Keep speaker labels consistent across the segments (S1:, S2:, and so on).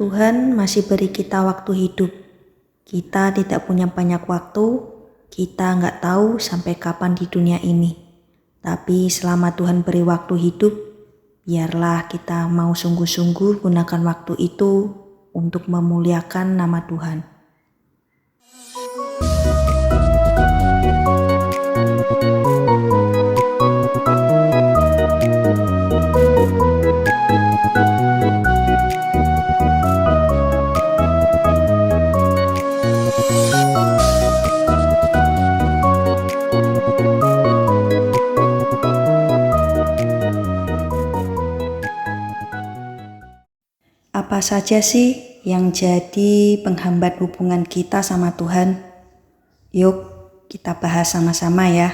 S1: Tuhan masih beri kita waktu hidup. Kita tidak punya banyak waktu, kita nggak tahu sampai kapan di dunia ini. Tapi selama Tuhan beri waktu hidup, biarlah kita mau sungguh-sungguh gunakan waktu itu untuk memuliakan nama Tuhan. Apa saja sih yang jadi penghambat hubungan kita sama Tuhan? Yuk kita bahas sama-sama ya.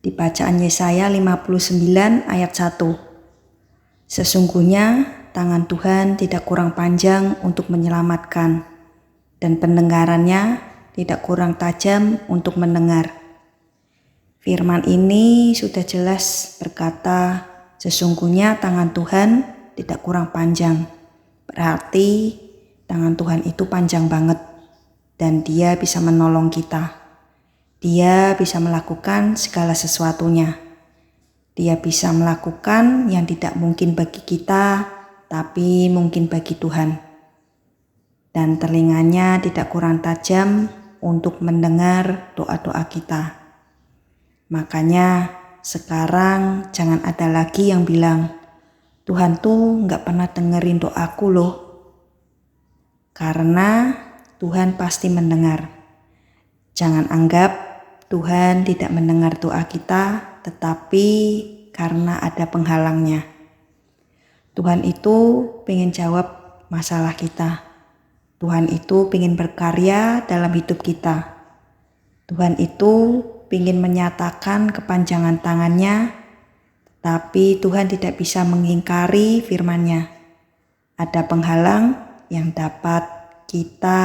S1: Di bacaan Yesaya 59 ayat 1. Sesungguhnya tangan Tuhan tidak kurang panjang untuk menyelamatkan, dan pendengarannya tidak kurang tajam untuk mendengar. Firman ini sudah jelas berkata, sesungguhnya tangan Tuhan tidak kurang panjang. Berarti tangan Tuhan itu panjang banget dan Dia bisa menolong kita. Dia bisa melakukan segala sesuatunya. Dia bisa melakukan yang tidak mungkin bagi kita, tapi mungkin bagi Tuhan. Dan telinganya tidak kurang tajam untuk mendengar doa-doa kita. Makanya sekarang jangan ada lagi yang bilang, Tuhan tuh gak pernah dengerin doaku loh. Karena Tuhan pasti mendengar. Jangan anggap Tuhan tidak mendengar doa kita, tetapi karena ada penghalangnya. Tuhan itu pengen jawab masalah kita. Tuhan itu pengen berkarya dalam hidup kita. Tuhan itu pengen menyatakan kepanjangan tangannya, tapi Tuhan tidak bisa mengingkari firman-Nya. Ada penghalang yang kita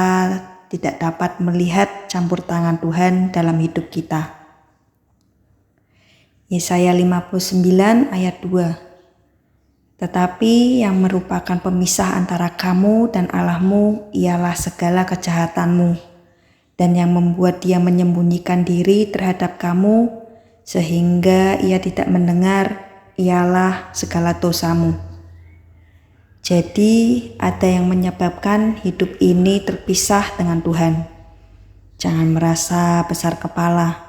S1: tidak dapat melihat campur tangan Tuhan dalam hidup kita. Yesaya 59 ayat 2. Tetapi yang merupakan pemisah antara kamu dan Allahmu ialah segala kejahatanmu, dan yang membuat Dia menyembunyikan diri terhadap kamu sehingga Ia tidak mendengar ialah segala dosamu. Jadi ada yang menyebabkan hidup ini terpisah dengan Tuhan. Jangan merasa besar kepala.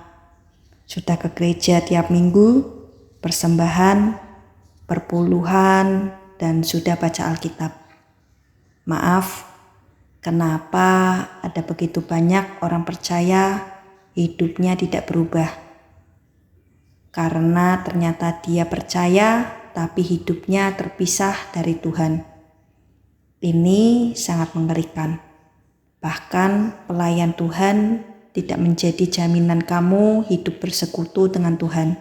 S1: Sudah ke gereja tiap minggu, persembahan, perpuluhan, dan sudah baca Alkitab. Maaf, kenapa ada begitu banyak orang percaya hidupnya tidak berubah? Karena ternyata dia percaya tapi hidupnya terpisah dari Tuhan. Ini sangat mengerikan. Bahkan pelayan Tuhan tidak menjadi jaminan kamu hidup bersekutu dengan Tuhan.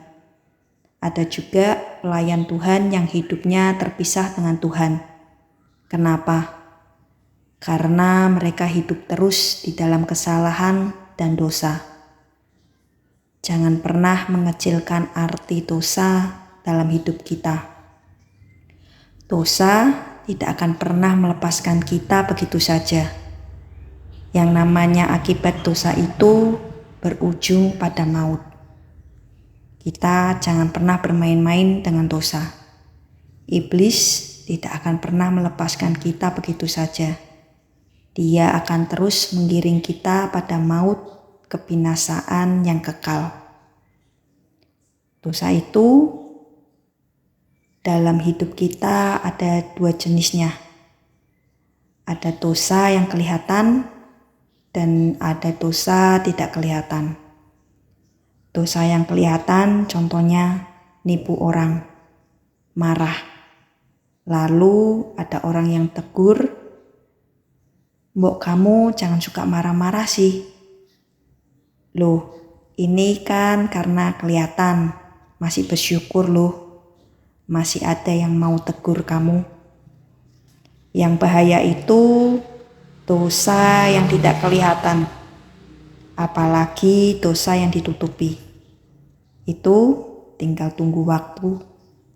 S1: Ada juga pelayan Tuhan yang hidupnya terpisah dengan Tuhan. Kenapa? Karena mereka hidup terus di dalam kesalahan dan dosa. Jangan pernah mengecilkan arti dosa dalam hidup kita. Dosa tidak akan pernah melepaskan kita begitu saja. Yang namanya akibat dosa itu berujung pada maut. Kita jangan pernah bermain-main dengan dosa. Iblis tidak akan pernah melepaskan kita begitu saja. Dia akan terus menggiring kita pada maut, kebinasaan yang kekal. Dosa itu dalam hidup kita ada dua jenisnya. Ada dosa yang kelihatan dan ada dosa tidak kelihatan. Dosa yang kelihatan contohnya nipu orang, marah. Lalu ada orang yang tegur, "Mbok kamu jangan suka marah-marah sih." Loh, ini kan karena kelihatan, masih bersyukur loh. Masih ada yang mau tegur kamu. Yang bahaya itu dosa yang tidak kelihatan, apalagi dosa yang ditutupi. Itu tinggal tunggu waktu,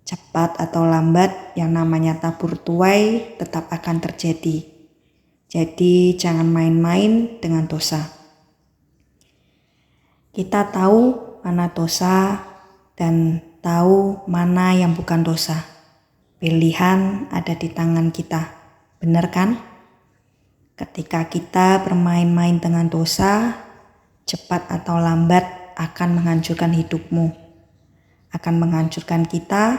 S1: cepat atau lambat yang namanya tabur tuai tetap akan terjadi. Jadi jangan main-main dengan dosa. Kita tahu mana dosa dan tahu mana yang bukan dosa. Pilihan ada di tangan kita. Benar kan? Ketika kita bermain-main dengan dosa, cepat atau lambat akan menghancurkan hidupmu. Akan menghancurkan kita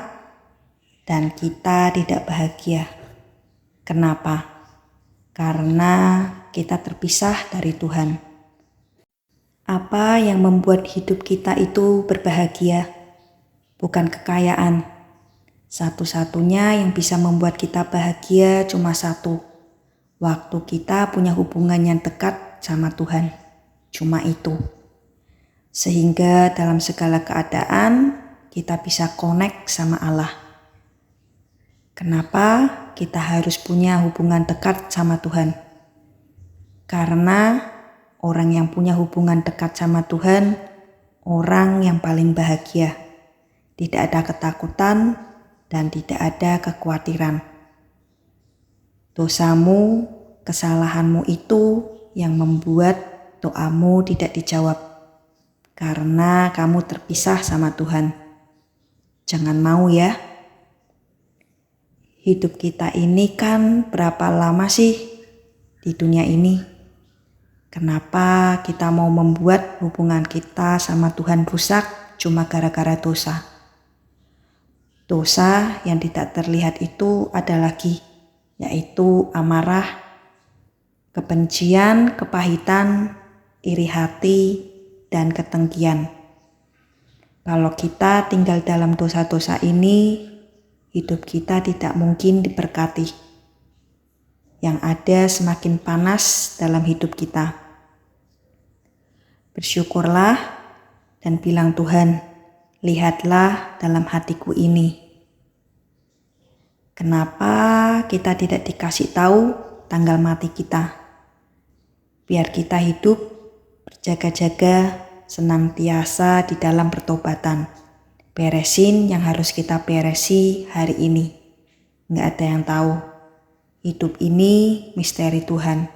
S1: dan kita tidak bahagia. Kenapa? Karena kita terpisah dari Tuhan. Apa yang membuat hidup kita itu berbahagia? Bukan kekayaan. Satu-satunya yang bisa membuat kita bahagia cuma satu. Waktu kita punya hubungan yang dekat sama Tuhan. Cuma itu. Sehingga dalam segala keadaan kita bisa connect sama Allah. Kenapa kita harus punya hubungan dekat sama Tuhan? Karena orang yang punya hubungan dekat sama Tuhan, orang yang paling bahagia. Tidak ada ketakutan dan tidak ada kekhawatiran. Dosamu, kesalahanmu itu yang membuat doamu tidak dijawab. Karena kamu terpisah sama Tuhan. Jangan mau ya. Hidup kita ini kan berapa lama sih di dunia ini? Kenapa kita mau membuat hubungan kita sama Tuhan rusak cuma gara-gara dosa? Dosa yang tidak terlihat itu ada lagi, yaitu amarah, kebencian, kepahitan, iri hati, dan ketengkian. Kalau kita tinggal dalam dosa-dosa ini, hidup kita tidak mungkin diberkati. Yang ada semakin panas dalam hidup kita. Bersyukurlah dan bilang, Tuhan, lihatlah dalam hatiku ini. Kenapa kita tidak dikasih tahu tanggal mati kita? Biar kita hidup berjaga-jaga, senantiasa di dalam pertobatan. Beresin yang harus kita beresi hari ini. Nggak ada yang tahu. Hidup ini misteri Tuhan.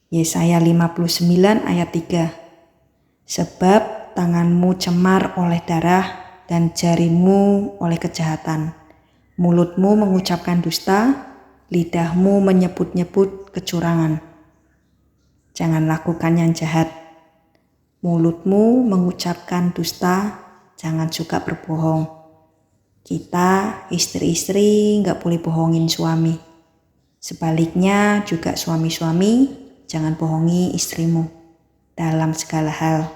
S1: Yesaya 59 ayat 3. Sebab tanganmu cemar oleh darah dan jarimu oleh kejahatan. Mulutmu mengucapkan dusta, lidahmu menyebut-nyebut kecurangan. Jangan lakukan yang jahat. Mulutmu mengucapkan dusta, jangan suka berbohong. Kita istri-istri gak boleh bohongin suami. Sebaliknya juga suami-suami jangan bohongi istrimu dalam segala hal.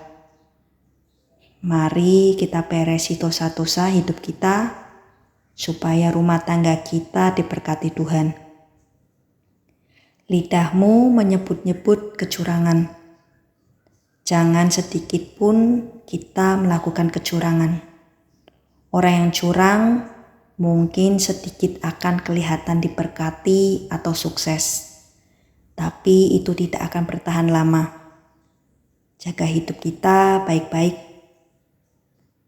S1: Mari kita beresi dosa-dosa hidup kita supaya rumah tangga kita diberkati Tuhan. Lidahmu menyebut-nyebut kecurangan. Jangan sedikit pun kita melakukan kecurangan. Orang yang curang mungkin sedikit akan kelihatan diberkati atau sukses. Tapi itu tidak akan bertahan lama. Jaga hidup kita baik-baik.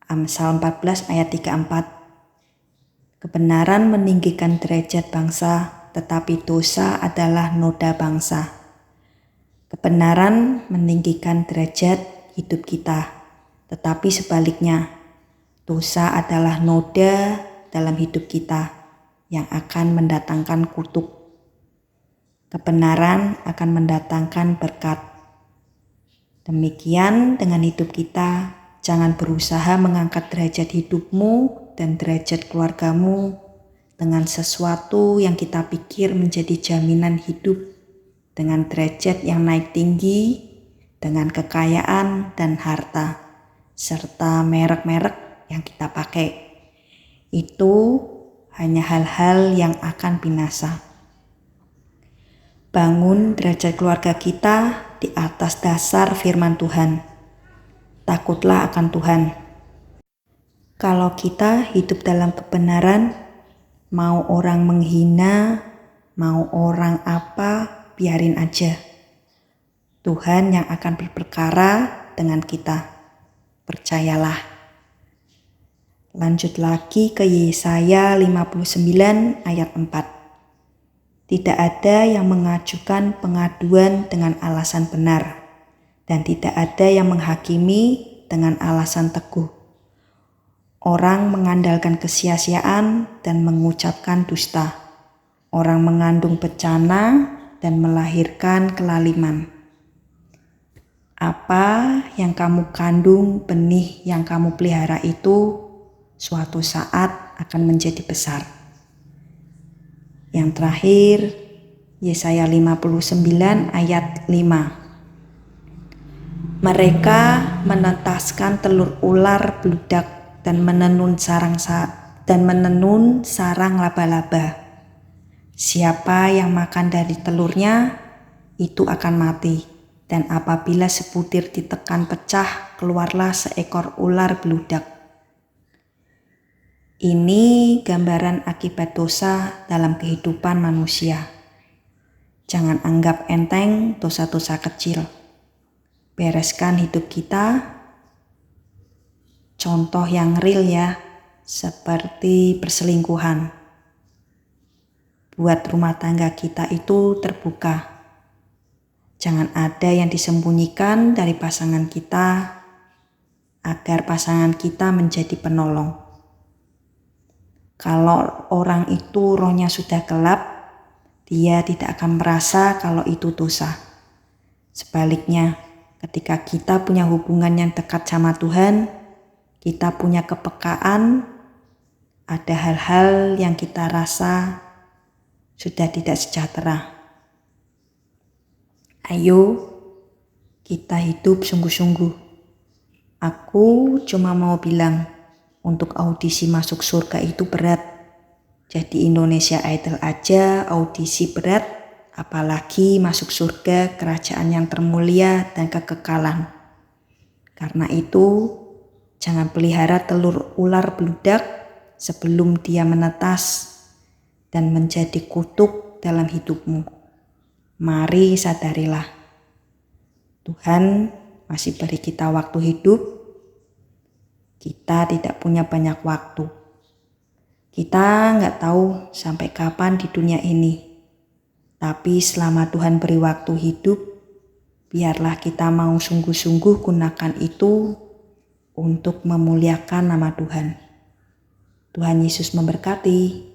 S1: Amsal 14 ayat 34. Kebenaran meninggikan derajat bangsa, tetapi dosa adalah noda bangsa. Kebenaran meninggikan derajat hidup kita, tetapi sebaliknya, dosa adalah noda dalam hidup kita yang akan mendatangkan kutuk. Kebenaran akan mendatangkan berkat. Demikian dengan hidup kita, jangan berusaha mengangkat derajat hidupmu dan derajat keluargamu dengan sesuatu yang kita pikir menjadi jaminan hidup. Dengan derajat yang naik tinggi, dengan kekayaan dan harta, serta merek-merek yang kita pakai. Itu hanya hal-hal yang akan binasa. Bangun derajat keluarga kita di atas dasar firman Tuhan. Takutlah akan Tuhan. Kalau kita hidup dalam kebenaran, mau orang menghina, mau orang apa, biarin aja. Tuhan yang akan berperkara dengan kita. Percayalah. Lanjut lagi ke Yesaya 59 ayat 4. Tidak ada yang mengajukan pengaduan dengan alasan benar, dan tidak ada yang menghakimi dengan alasan teguh. Orang mengandalkan kesia-siaan dan mengucapkan dusta. Orang mengandung bencana dan melahirkan kelaliman. Apa yang kamu kandung, benih yang kamu pelihara itu suatu saat akan menjadi besar. Yang terakhir, Yesaya 59 ayat 5. Mereka menetaskan telur ular beludak dan menenun sarang laba-laba. Siapa yang makan dari telurnya, itu akan mati. Dan apabila sebutir ditekan pecah, keluarlah seekor ular beludak. Ini gambaran akibat dosa dalam kehidupan manusia. Jangan anggap enteng dosa-dosa kecil. Bereskan hidup kita. Contoh yang real ya, seperti perselingkuhan. Buat rumah tangga kita itu terbuka. Jangan ada yang disembunyikan dari pasangan kita, agar pasangan kita menjadi penolong. Kalau orang itu rohnya sudah gelap, dia tidak akan merasa kalau itu dosa. Sebaliknya, ketika kita punya hubungan yang dekat sama Tuhan, kita punya kepekaan, ada hal-hal yang kita rasa sudah tidak sejahtera. Ayo, kita hidup sungguh-sungguh. Aku cuma mau bilang, untuk audisi masuk surga itu berat. Jadi Indonesia Idol aja audisi berat, apalagi masuk surga, kerajaan yang termulia dan kekekalan. Karena itu, jangan pelihara telur ular beludak sebelum dia menetas dan menjadi kutuk dalam hidupmu. Mari sadarilah, Tuhan masih beri kita waktu hidup. Kita tidak punya banyak waktu. Kita nggak tahu sampai kapan di dunia ini. Tapi selama Tuhan beri waktu hidup, biarlah kita mau sungguh-sungguh gunakan itu untuk memuliakan nama Tuhan. Tuhan Yesus memberkati.